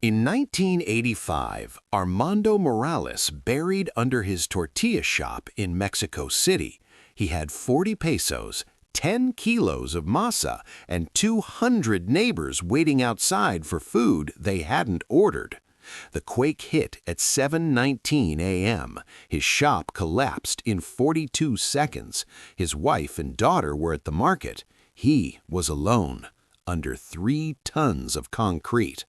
In 1985, Armando Morales buried under his tortilla shop in Mexico City. He had 40 pesos, 10 kilos of masa, and 200 neighbors waiting outside for food they hadn't ordered. The quake hit at 7:19 a.m. His shop collapsed in 42 seconds. His wife and daughter were at the market. He was alone, under 3 tons of concrete.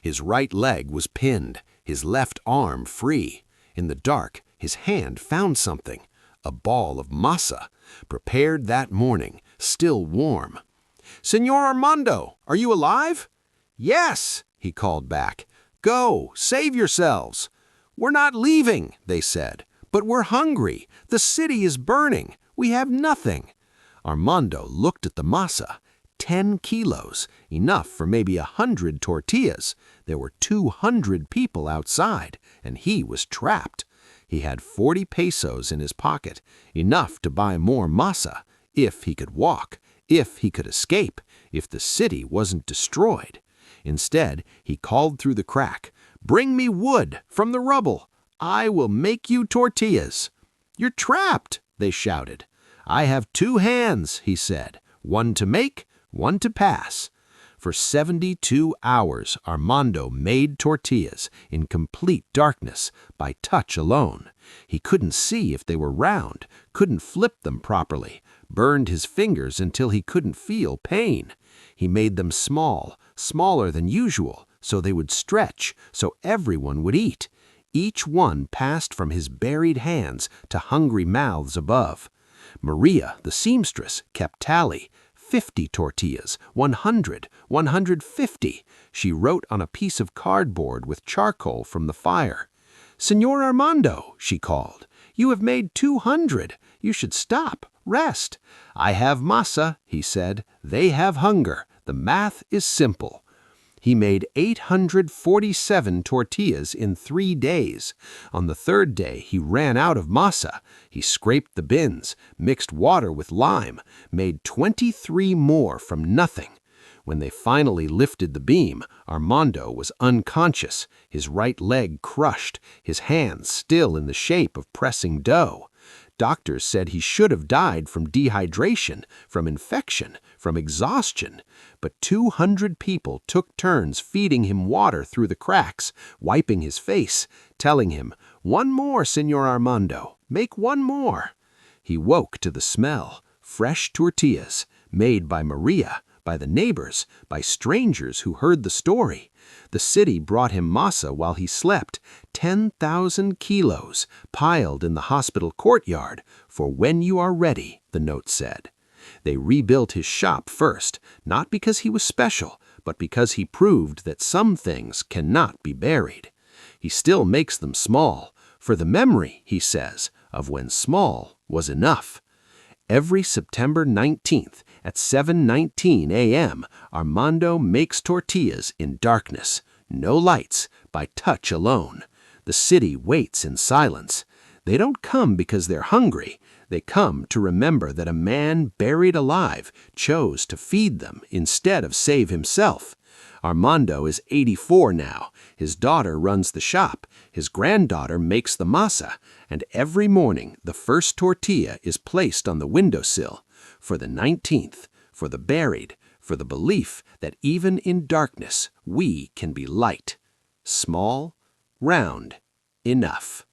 His right leg was pinned, his left arm free. In the dark, his hand found something, a ball of masa, prepared that morning, still warm. "Señor Armando, are you alive?" "Yes," he called back. "Go, save yourselves." "We're not leaving," they said, "but we're hungry. The city is burning. We have nothing." Armando looked at the masa. 10 kilos, enough for maybe 100 tortillas. There were 200 people outside, and he was trapped. He had 40 pesos in his pocket, enough to buy more masa, if he could walk, if he could escape, if the city wasn't destroyed. Instead, he called through the crack, "Bring me wood from the rubble. I will make you tortillas." "You're trapped," they shouted. "I have 2 hands," he said, "one to make, one to pass." For 72 hours, Armando made tortillas in complete darkness, by touch alone. He couldn't see if they were round, couldn't flip them properly, burned his fingers until he couldn't feel pain. He made them small, smaller than usual, so they would stretch, so everyone would eat. Each one passed from his buried hands to hungry mouths above. Maria, the seamstress, kept tally. 50 tortillas, 100, 150, she wrote on a piece of cardboard with charcoal from the fire. "Señor Armando," she called, "you have made 200. You should stop, rest." "I have masa," he said. "They have hunger. The math is simple." He made 847 tortillas in 3 days. On the 3rd day, he ran out of masa. He scraped the bins, mixed water with lime, made 23 more from nothing. When they finally lifted the beam, Armando was unconscious, his right leg crushed, his hands still in the shape of pressing dough. Doctors said he should have died from dehydration, from infection, from exhaustion. But 200 people took turns feeding him water through the cracks, wiping his face, telling him, "One more, Señor Armando, make one more." He woke to the smell, fresh tortillas, made by Maria, by the neighbors, by strangers who heard the story. The city brought him masa while he slept, 10,000 kilos, piled in the hospital courtyard, "for when you are ready," the note said. They rebuilt his shop first, not because he was special, but because he proved that some things cannot be buried. He still makes them small, for the memory, he says, of when small was enough. Every September 19th at 7:19 a.m., Armando makes tortillas in darkness, no lights, by touch alone. The city waits in silence. They don't come because they're hungry. They come to remember that a man buried alive chose to feed them instead of save himself. Armando is 84 now. His daughter runs the shop. His granddaughter makes the masa. And every morning, the first tortilla is placed on the windowsill. For the 19th, for the buried, for the belief that even in darkness, we can be light. Small, round, enough.